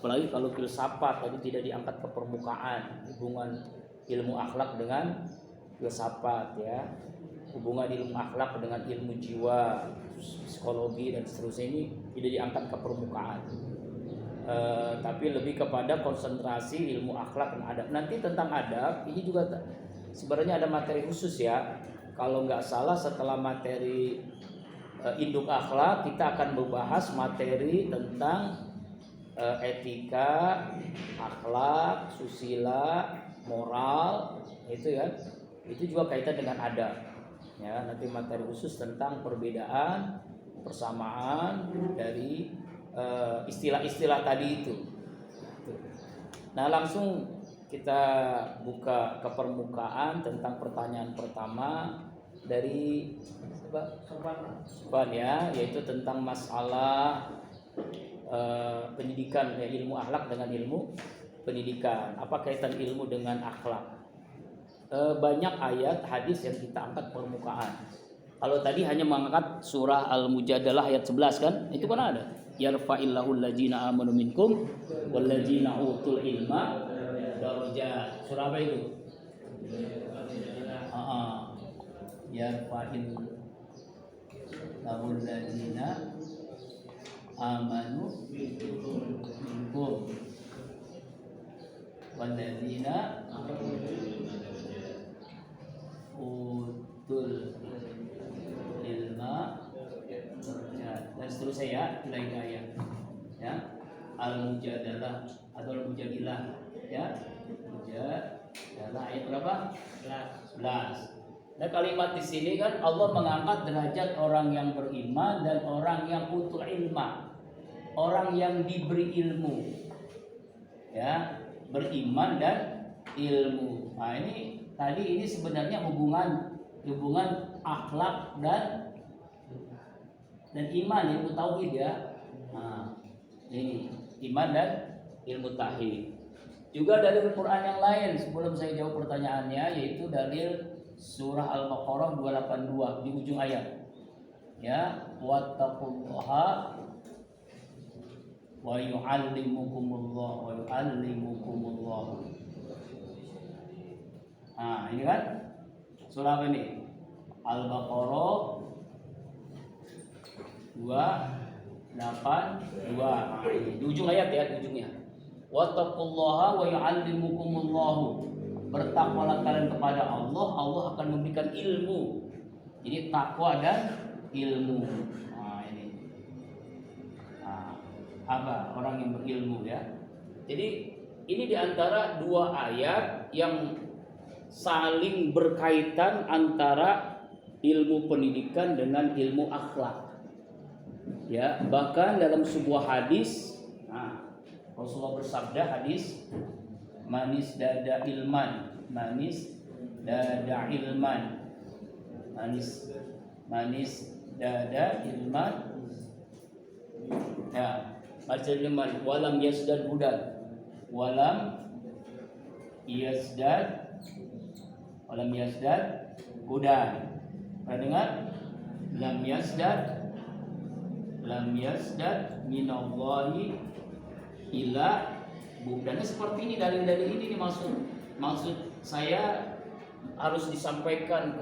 apalagi kalau filsafat tadi tidak diangkat ke permukaan, hubungan ilmu akhlak dengan filsafat ya, hubungan ilmu akhlak dengan ilmu jiwa, psikologi dan seterusnya ini tidak diangkat ke permukaan. Tapi lebih kepada konsentrasi ilmu akhlak dan adab. Nanti tentang adab ini juga sebenarnya ada materi khusus ya. Kalau nggak salah setelah materi induk akhlak kita akan membahas materi tentang etika, akhlak, susila, moral, itu ya. Itu juga kaitan dengan adab. Ya, nanti materi khusus tentang perbedaan, persamaan dari istilah-istilah tadi itu. Nah, langsung kita buka ke permukaan tentang pertanyaan pertama dari Sopan ya, yaitu tentang masalah pendidikan ya, ilmu akhlak dengan ilmu pendidikan. Apa kaitan ilmu dengan akhlak? Banyak ayat hadis yang kita angkat permukaan. Kalau tadi hanya mengangkat surah Al-Mujadalah ayat 11 kan? Itu kan ada. Yarfa'illahu allazina amanu minkum wallazina utul ilma darajat. Surah apa itu? Yarfa'illahu allazina amanu minkum wallazina utul ilma dan seterusnya ya, kita ayat ya, Al-Mujadalah atau Al-Mujadilah ya, Mujadalah ayat berapa? 11. Nah, kalimat di sini kan Allah mengangkat derajat orang yang beriman dan orang yang utul ilma, orang yang diberi ilmu ya, beriman dan ilmu. Nah, ini sebenarnya hubungan akhlak dan iman, ilmu tauhid ya. Nah, ini iman dan ilmu tauhid. Juga dari Al-Qur'an yang lain sebelum saya jawab pertanyaannya, yaitu dalil surah Al-Baqarah 282 di ujung ayat. Ya, wattaqullaha wa yu'allimukumullah. Nah, ini kan surah apa ini? Al-Baqarah 282. Nah, di ujung ayat ya, di ujungnya. Wattaqullaha wa yu'allimukumullah. Bertakwalah kalian kepada Allah, Allah akan memberikan ilmu. Jadi takwa dan ilmu. Nah, ini. Nah, apa? Orang yang berilmu ya. Jadi ini diantara dua ayat yang saling berkaitan antara ilmu pendidikan dengan ilmu akhlak. Ya, bahkan dalam sebuah hadis, Rasulullah bersabda, hadis manis dada ilman, manis dada ilman, manis dada ilman ya, manis ilman walam yasdad hudan, walam yasdad hudan. Pernah dengar? Lam yasdad minallahi ila. Dan seperti ini, dalil-dalil ini maksud saya harus disampaikan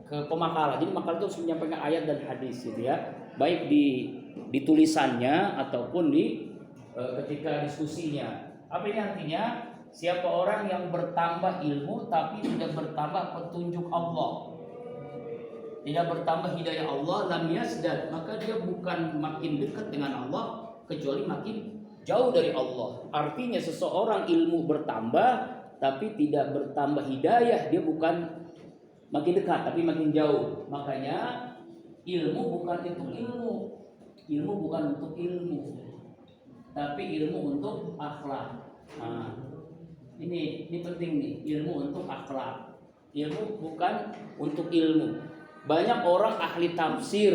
ke pemakalah. Jadi makalah itu harus menyampaikan ayat dan hadis gitu ya, baik di tulisannya ataupun di ketika diskusinya. Apa ini artinya? Siapa orang yang bertambah ilmu tapi tidak bertambah petunjuk Allah, tidak bertambah hidayah Allah, lam yasdad, maka dia bukan makin dekat dengan Allah, kecuali makin jauh dari Allah. Artinya seseorang ilmu bertambah tapi tidak bertambah hidayah, dia bukan makin dekat tapi makin jauh. Makanya ilmu bukan untuk ilmu bukan untuk ilmu, tapi ilmu untuk akhlak. Nah, ini penting nih, ilmu untuk akhlak. Ilmu bukan untuk ilmu. Banyak orang ahli tafsir,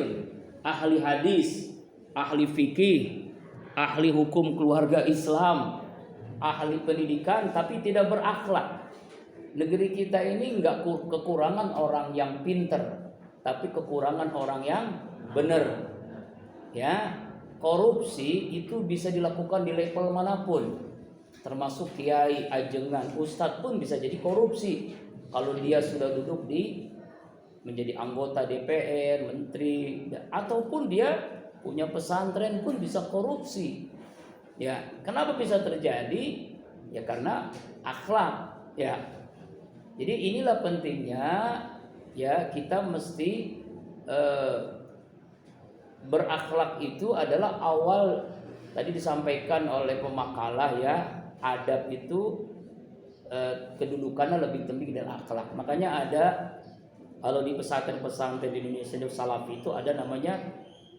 ahli hadis, ahli fikih, ahli hukum keluarga Islam, ahli pendidikan, tapi tidak berakhlak. Negeri kita ini enggak kekurangan orang yang pinter, tapi kekurangan orang yang benar. Ya, korupsi itu bisa dilakukan di level manapun, termasuk kiai, ajengan, ustadz pun bisa jadi korupsi kalau dia sudah duduk di menjadi anggota DPR, menteri, ataupun dia punya pesantren pun bisa korupsi. Ya, kenapa bisa terjadi? Ya karena akhlak. Ya, jadi inilah pentingnya ya kita mesti berakhlak itu adalah awal. Tadi disampaikan oleh pemakalah ya, adab itu kedudukannya lebih tinggi dari akhlak. Makanya ada kalau di pesantren-pesantren di Indonesia Salafi itu ada namanya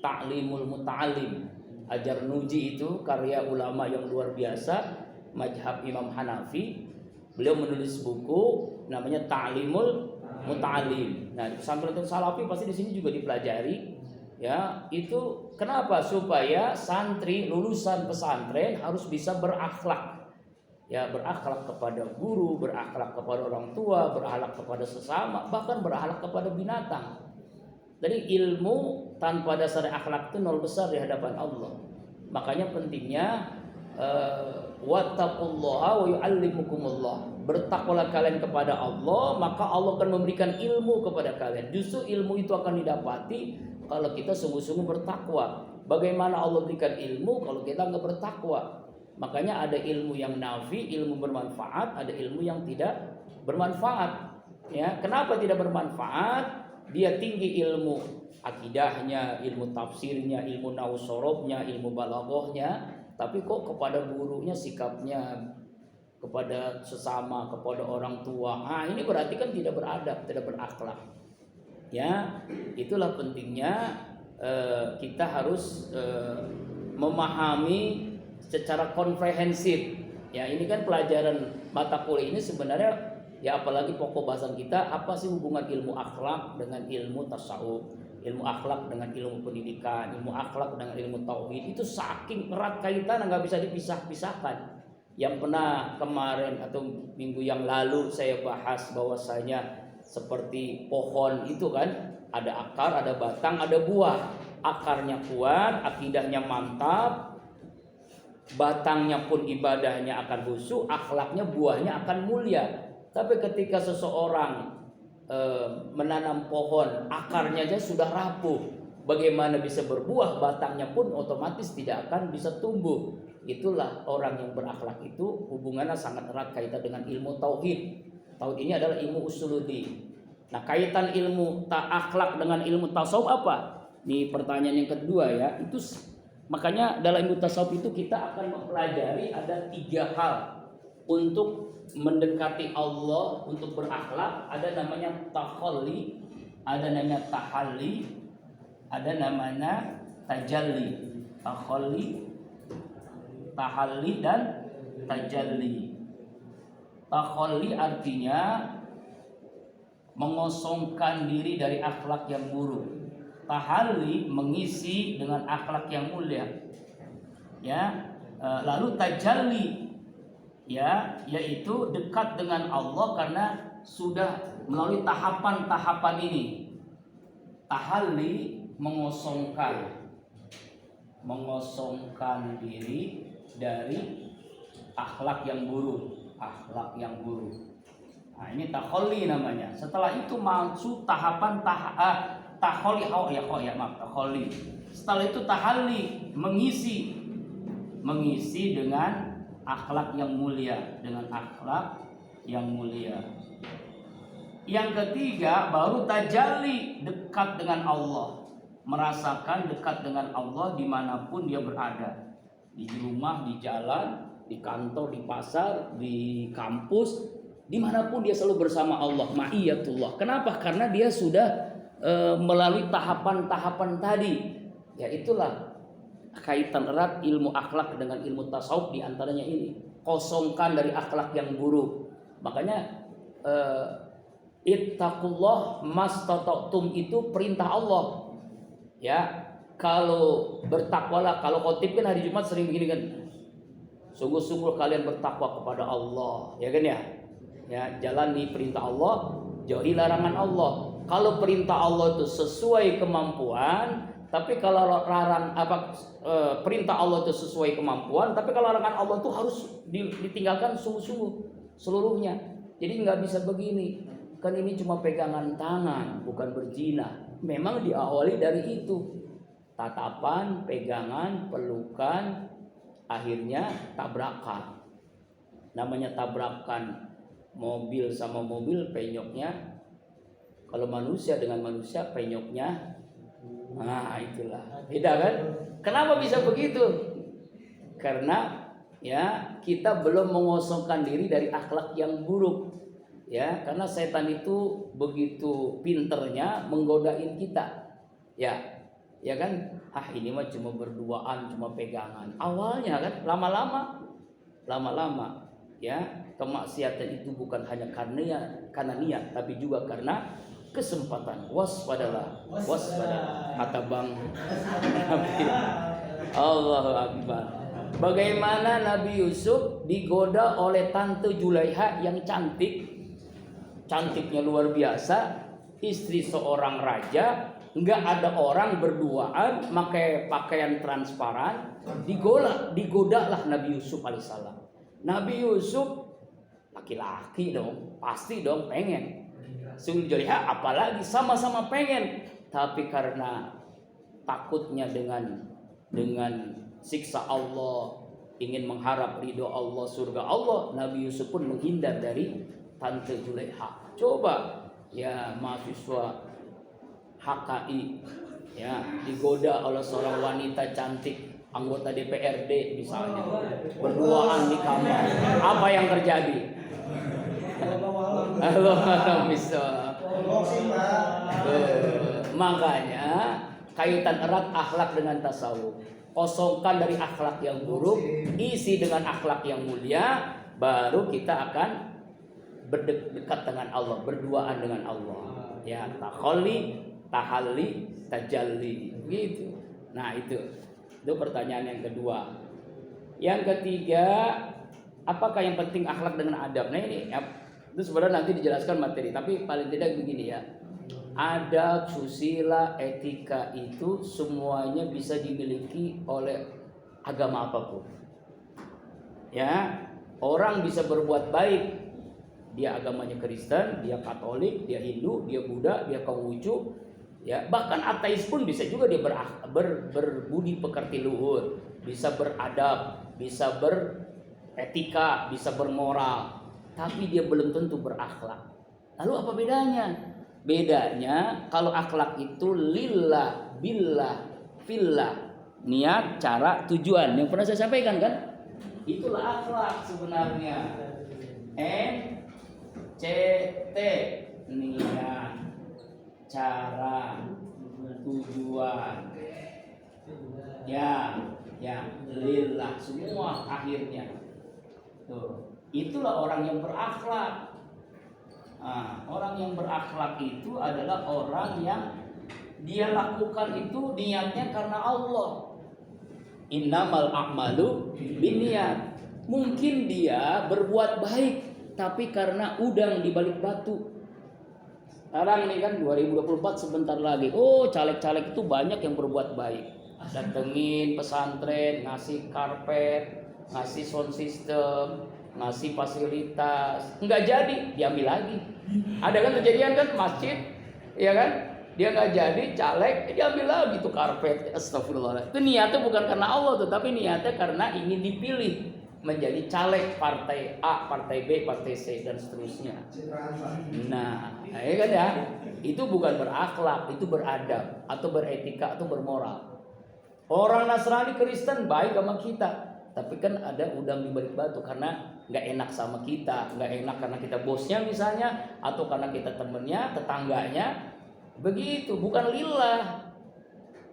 Ta'limul Muta'alim, ajar nuji. Itu karya ulama yang luar biasa mazhab Imam Hanafi. Beliau menulis buku namanya Ta'limul Muta'alim. Nah, di pesantren Salafi pasti di sini juga dipelajari. Ya, itu kenapa? Supaya santri lulusan pesantren harus bisa berakhlak. Ya, berakhlak kepada guru, berakhlak kepada orang tua, berakhlak kepada sesama, bahkan berakhlak kepada binatang. Jadi ilmu tanpa dasar akhlak itu nol besar di hadapan Allah. Makanya pentingnya wattaqullaha wa yu'allimukumullah. Bertakwalah kalian kepada Allah, maka Allah akan memberikan ilmu kepada kalian. Justru ilmu itu akan didapati kalau kita sungguh-sungguh bertakwa. Bagaimana Allah berikan ilmu kalau kita nggak bertakwa? Makanya ada ilmu yang nafi, ilmu bermanfaat, ada ilmu yang tidak bermanfaat. Ya, kenapa tidak bermanfaat? Dia tinggi ilmu akidahnya, ilmu tafsirnya, ilmu nahwu sorobnya, ilmu balaghahnya, tapi kok kepada gurunya sikapnya, kepada sesama, kepada orang tua. Ini berarti kan tidak beradab, tidak berakhlak. Ya, itulah pentingnya kita harus memahami secara komprehensif. Ya, ini kan pelajaran mata kuliah ini sebenarnya ya, apalagi pokok bahasan kita, apa sih hubungan ilmu akhlak dengan ilmu tasawuf, ilmu akhlak dengan ilmu pendidikan, ilmu akhlak dengan ilmu tauhid. Itu saking erat kaitan nggak bisa dipisah-pisahkan. Yang pernah kemarin atau minggu yang lalu saya bahas bahwasanya seperti pohon itu kan ada akar, ada batang, ada buah. Akarnya kuat, akidahnya mantap, batangnya pun ibadahnya akan khusyuk, akhlaknya, buahnya akan mulia. Tapi ketika seseorang menanam pohon, akarnya aja sudah rapuh, bagaimana bisa berbuah? Batangnya pun otomatis tidak akan bisa tumbuh. Itulah orang yang berakhlak itu hubungannya sangat erat kaitan dengan ilmu tauhid. Tauhid ini adalah ilmu usuluddin. Nah, kaitan ilmu akhlak dengan ilmu tasawuf apa? Ini pertanyaan yang kedua ya. Itu makanya dalam ilmu tasawuf itu kita akan mempelajari ada 3 hal untuk mendekati Allah, untuk berakhlak. Ada namanya takhalli, ada namanya tahalli, ada namanya tajalli. Takhalli, tahalli dan tajalli. Takhalli artinya mengosongkan diri dari akhlak yang buruk. Tahalli mengisi dengan akhlak yang mulia. Ya, lalu tajalli ya, yaitu dekat dengan Allah karena sudah melalui tahapan-tahapan ini. Tahalli mengosongkan diri dari akhlak yang buruk, Nah, ini takhalli namanya. Setelah itu masuk tahapan takhalli. Takhalli. Setelah itu tahalli, mengisi dengan akhlak yang mulia, Yang ketiga baru tajalli, dekat dengan Allah, merasakan dekat dengan Allah dimanapun dia berada, di rumah, di jalan, di kantor, di pasar, di kampus, dimanapun dia selalu bersama Allah, ma'iyatullah. Kenapa? Karena dia sudah melalui tahapan-tahapan tadi. Ya, itulah kaitan erat ilmu akhlak dengan ilmu tasawuf, diantaranya ini. Kosongkan dari akhlak yang buruk. Makanya ittaqullah mastata'tum itu perintah Allah. Ya, kalau bertakwalah, kalau khotib kan hari Jumat sering begini kan, sungguh-sungguh kalian bertakwa kepada Allah, ya kan ya? Ya, jalani perintah Allah, jauhi larangan Allah. Kalau perintah Allah itu sesuai kemampuan, Tapi kalau perintah Allah itu sesuai kemampuan, tapi kalau larangan Allah itu harus ditinggalkan sungguh-sungguh seluruhnya. Jadi nggak bisa begini. Kan ini cuma pegangan tangan, bukan berzina. Memang diawali dari itu. Tatapan, pegangan, pelukan, akhirnya tabrakan. Namanya tabrakan mobil sama mobil, penyoknya. Kalau manusia dengan manusia, penyoknya. Nah, itulah. Beda kan? Kenapa bisa begitu? Karena ya kita belum mengosongkan diri dari akhlak yang buruk. Ya, karena setan itu begitu pinternya menggodain kita. Ya kan? Ini mah cuma berduaan, cuma pegangan. Awalnya kan lama-lama ya, kemaksiatan itu bukan hanya karena niat, tapi juga karena kesempatan. Waspadalah, kata Bang Nabi. Allahu Akbar. Bagaimana Nabi Yusuf digoda oleh tante Julaiha yang cantiknya luar biasa, istri seorang raja, nggak ada orang berduaan, pakai pakaian transparan, digoda lah Nabi Yusuf alaihissalam. Nabi Yusuf laki-laki dong, pasti dong pengen. Julaiha apalagi sama-sama pengen, tapi karena takutnya dengan siksa Allah, ingin mengharap ridho Allah, surga Allah, Nabi Yusuf pun menghindar dari tante Julaiha. Coba ya mahasiswa HKI ya digoda oleh seorang wanita cantik, anggota DPRD misalnya, berduaan di kamar, apa yang terjadi? Makanya kaitan erat akhlak dengan tasawuf. Kosongkan dari akhlak yang buruk, isi dengan akhlak yang mulia, baru kita akan berdekat dengan Allah, berduaan dengan Allah. Ya, tahalli, tajalli, gitu. Nah, itu pertanyaan yang kedua. Yang ketiga, apakah yang penting akhlak dengan adab? Nah, ini itu sebenarnya nanti dijelaskan materi, tapi paling tidak begini ya. Adab, susila, etika itu semuanya bisa dimiliki oleh agama apapun. Ya, orang bisa berbuat baik. Dia agamanya Kristen, dia Katolik, dia Hindu, dia Buddha, dia Konghucu, ya, bahkan ateis pun bisa juga dia berbudi pekerti luhur, bisa beradab, bisa beretika, bisa bermoral, tapi dia belum tentu berakhlak. Lalu apa bedanya? Bedanya kalau akhlak itu lillah, billah, fillah, niat, cara, tujuan. Yang pernah saya sampaikan kan? Itulah akhlak sebenarnya. NCT, niat, cara, tujuan. Ya, lillah semua akhirnya. Tuh, itulah orang yang berakhlak. Orang yang berakhlak itu adalah orang yang dia lakukan itu niatnya karena Allah. Innamal a'malu binniyat. Mungkin dia berbuat baik, tapi karena udang di balik batu. Sekarang ini kan 2024 sebentar lagi. Caleg-caleg itu banyak yang berbuat baik. Datengin pesantren, ngasih karpet, ngasih sound system, ngasih fasilitas, nggak jadi, diambil lagi. Ada kan kejadian kan masjid, ya kan? Dia nggak jadi, caleg, diambil lagi tuh karpet. Astagfirullah. Itu niatnya bukan karena Allah tuh, tapi niatnya karena ingin dipilih menjadi caleg partai A, partai B, partai C dan seterusnya. Nah, ya kan ya? Itu bukan berakhlak, itu beradab atau beretika atau bermoral. Orang Nasrani, Kristen baik sama kita, tapi kan ada udang di balik batu karena nggak enak sama kita, nggak enak karena kita bosnya misalnya, atau karena kita temennya, tetangganya, begitu, bukan lillah.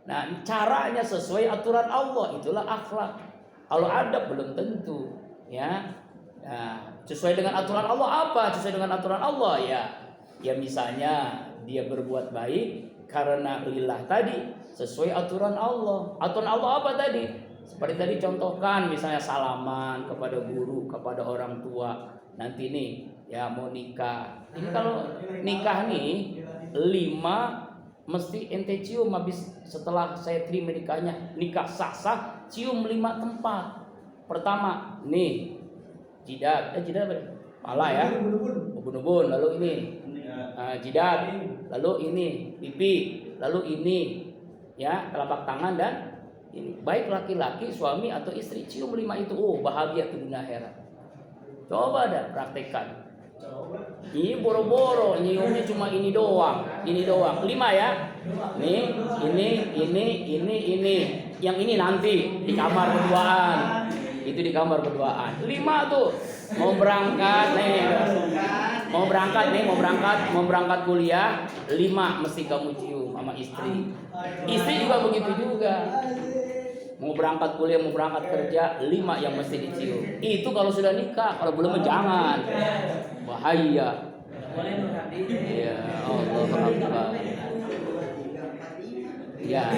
Nah, caranya sesuai aturan Allah, itulah akhlak. Kalau adab belum tentu, ya. Nah, sesuai dengan aturan Allah apa? Sesuai dengan aturan Allah ya misalnya dia berbuat baik karena lillah tadi, sesuai aturan Allah. Aturan Allah apa tadi? Seperti tadi contohkan, misalnya salaman kepada guru, kepada orang tua. Nanti nih ya mau nikah. Ini kalau nikah nih 5 mesti ente cium habis setelah saya terima nikah sah cium 5 tempat. Pertama nih jidat apa? Pala ya. Ubun-ubun, lalu ini jidat, lalu ini pipi, lalu ini ya telapak tangan dan ini. Baik laki-laki, suami atau istri cium 5 itu. Oh, bahagia tuh dunia akhirat. Coba dah praktekkan. Ini boro-boro nyiumnya cuma ini doang. 5 ya. Nih, ini. Yang ini nanti di kamar berduaan. Itu di kamar berduaan. 5 tuh. Mau berangkat kuliah, 5 mesti kamu cium sama istri. Istri juga begitu juga. Mau berangkat kuliah, mau berangkat kerja, 5 yang mesti dicium. Itu kalau sudah nikah, kalau belum jangan. Bahaya. Ya Allah Akbar. Ya.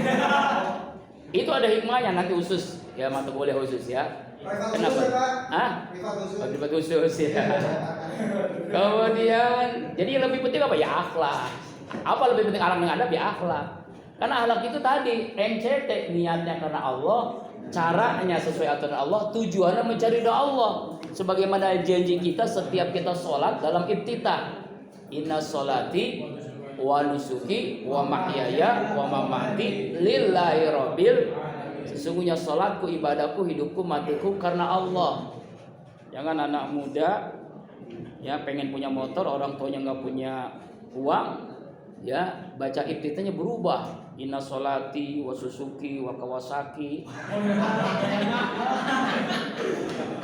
Itu ada hikmahnya nanti khusus ya, mata kuliah khusus ya. Kenapa? Privat khusus ya. Kemudian, jadi yang lebih penting apa ya? Akhlak. Apa lebih penting akhlak dengan adab? Ya akhlak. Karena akhlak itu tadi NCT, niatnya karena Allah, caranya sesuai aturan Allah, tujuannya mencari ridha Allah. Sebagaimana janji kita setiap kita sholat dalam iftitah, inna sholati wa nusuki wa mahyaya wa mamati lillahi rabbil. Sesungguhnya sholatku, ibadahku, hidupku, matiku karena Allah. Jangan anak muda ya pengen punya motor, orang tuanya nggak punya uang, ya baca iftitahnya berubah. Inna sholati wa susuki wa kawasaki.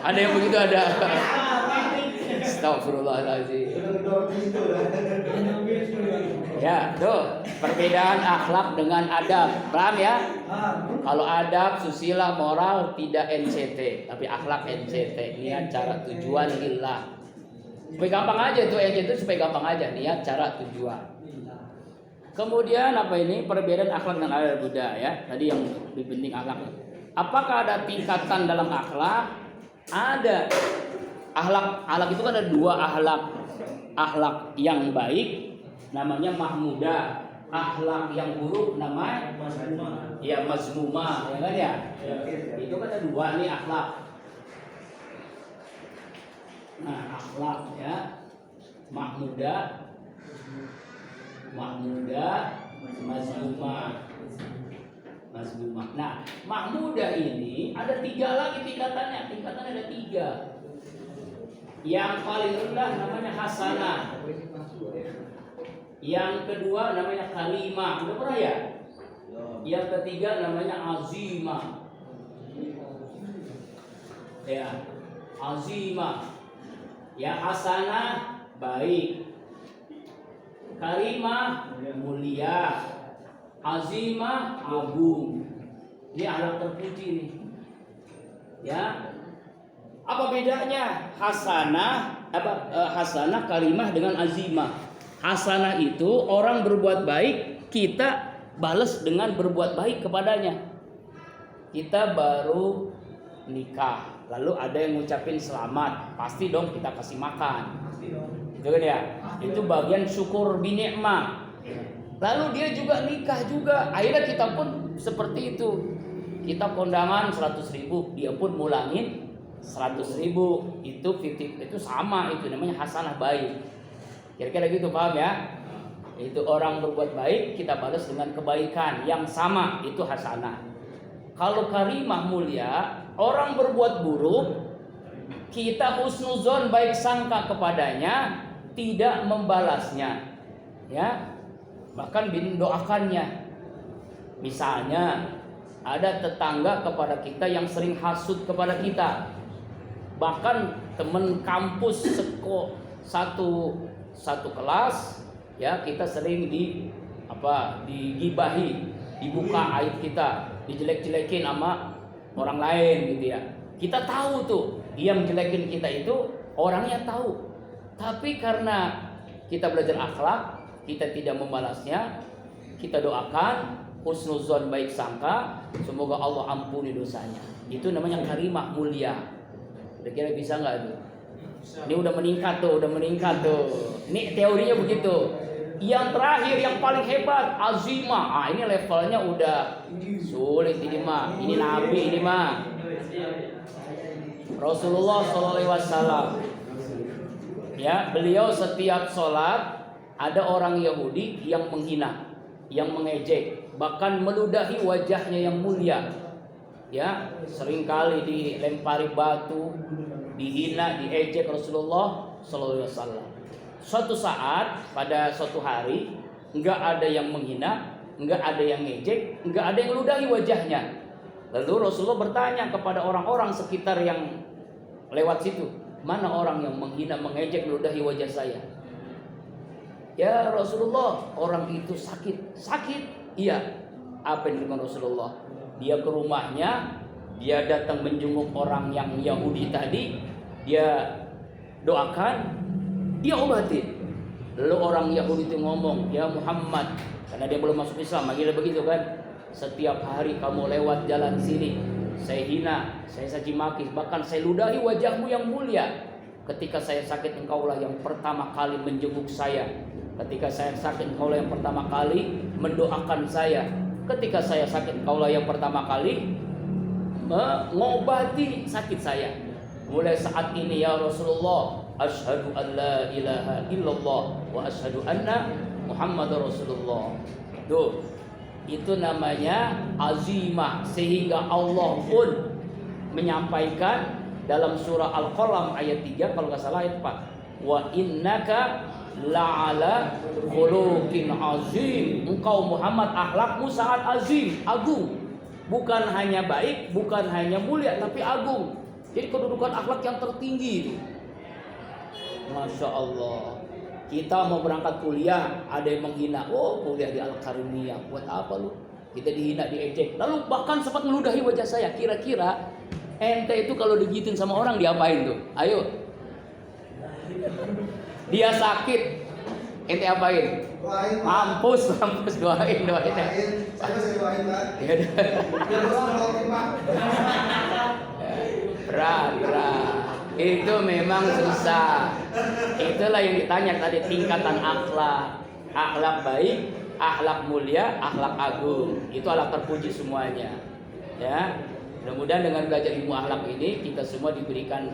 Ada yang begitu ada. Astagfirullahaladzim. Ya, tuh perbedaan akhlak dengan adab. Paham ya? Kalau adab, susila, moral tidak NCT, tapi akhlak NCT. Niat, cara, tujuan, lillah. Supaya gampang aja tuh NCT, supaya gampang aja niat, cara, tujuan. Kemudian apa ini perbedaan akhlak dan adab Buddha ya. Tadi yang lebih penting akhlak. Apakah ada tingkatan dalam akhlak? Ada. Akhlak itu kan ada 2 akhlak. Akhlak yang baik namanya mahmudah. Akhlak yang buruk namanya mazmumah. Ya mazmumah, ya kan ya? Itu kan ada 2 nih akhlak. Nah, akhlak ya mahmudah, mazmumah. Nah, mahmudah ini ada 3 lagi tingkatannya. Tingkatannya ada 3. Yang paling rendah namanya hasanah. Yang kedua namanya kalimah. Udah pernah ya? Yang ketiga namanya azimah. Ya, azimah. Ya, hasanah baik. Karimah mulia, azimah agung. Ini akhlak terpuji nih. Ya. Apa bedanya hasanah karimah dengan azimah? Hasanah itu orang berbuat baik, kita balas dengan berbuat baik kepadanya. Kita baru nikah, lalu ada yang ngucapin selamat, pasti dong kita kasih makan. Itu kan ya? Itu bagian syukur binikmah. Lalu dia juga nikah juga. Akhirnya kita pun seperti itu. Kita kondangan 100.000, dia pun mulangin 100.000. Itu 50, itu sama, itu namanya hasanah baik. Kira-kira gitu, paham ya? Itu orang berbuat baik, kita balas dengan kebaikan yang sama, itu hasanah. Kalau karimah mulia, orang berbuat buruk, kita husnuzon baik sangka kepadanya, tidak membalasnya, ya, bahkan doakannya. Misalnya ada tetangga kepada kita yang sering hasut kepada kita, bahkan teman kampus satu kelas, ya kita sering digibahi, dibuka aib kita, dijelek-jelekin sama orang lain gitu ya. Kita tahu tuh dia menjelekin kita itu orangnya tahu, tapi karena kita belajar akhlak, kita tidak membalasnya, kita doakan husnuzon baik sangka, semoga Allah ampuni dosanya. Itu namanya karimah mulia. Kira-kira bisa nggak tuh? Ini udah meningkat tuh. Ini teorinya begitu. Yang terakhir yang paling hebat azimah. Ini levelnya udah sulit ini mah. Ini nabi ini mah. Rasulullah SAW. Ya, beliau setiap sholat ada orang Yahudi yang menghina, yang mengejek, bahkan meludahi wajahnya yang mulia. Ya, seringkali dilempari batu, dihina, diejek Rasulullah SAW. Suatu saat pada suatu hari enggak ada yang menghina, enggak ada yang ngejek, enggak ada yang meludahi wajahnya. Lalu Rasulullah bertanya kepada orang-orang sekitar yang lewat situ, mana orang yang menghina, mengejek, meludahi wajah saya? Ya Rasulullah, orang itu sakit. Sakit? Iya. Apa yang dengan Rasulullah? Dia ke rumahnya, dia datang menjenguk orang yang Yahudi tadi, dia doakan, dia obatin. Lalu orang Yahudi itu ngomong, ya Muhammad, karena dia belum masuk Islam, manggilnya begitu kan? Setiap hari kamu lewat jalan sini, saya hina, saya caci maki, bahkan saya ludahi wajahmu yang mulia. Ketika saya sakit, engkaulah yang pertama kali menjenguk saya. Ketika saya sakit, engkaulah yang pertama kali mendoakan saya. Ketika saya sakit, engkaulah yang pertama kali mengobati sakit saya. Mulai saat ini ya Rasulullah, asyhadu an la ilaha illallah wa asyhadu anna Muhammadar Rasulullah. Tuh, itu namanya azimah, sehingga Allah pun menyampaikan dalam surah Al-Qalam ayat 3 kalau enggak salah ayat 4. Wa innaka la'ala khuluqin azim. Engkau Muhammad akhlakmu sangat azim, agung. Bukan hanya baik, bukan hanya mulia, tapi agung. Jadi kedudukan akhlak yang tertinggi itu. Masya Allah. Kita mau berangkat kuliah, ada yang menghina. Oh, kuliah di Al-Karimiyah, buat apa lu? Kita dihina, diejek. Lalu bahkan sempat meludahi wajah saya. Kira-kira ente itu kalau digituin sama orang diapain tuh? Ayo. Dia sakit, ente apain? Mampus doain. Saya masih doain, Pak. Berat. Itu memang susah. Itulah yang ditanya tadi, tingkatan akhlak. Akhlak baik, akhlak mulia, akhlak agung. Itu akhlak terpuji semuanya. Ya. Mudah-mudahan dengan belajar ilmu akhlak ini kita semua diberikan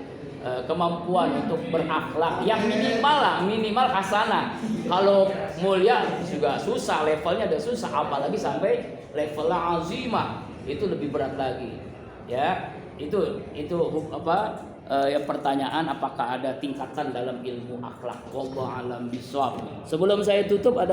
kemampuan untuk berakhlak yang minimal hasanah. Kalau mulia juga susah, levelnya udah susah, apalagi sampai levelnya azimah, itu lebih berat lagi. Ya, itu apa? Yang pertanyaan apakah ada tingkatan dalam ilmu akhlak? Wallahu a'lam bishawab. Sebelum saya tutup ada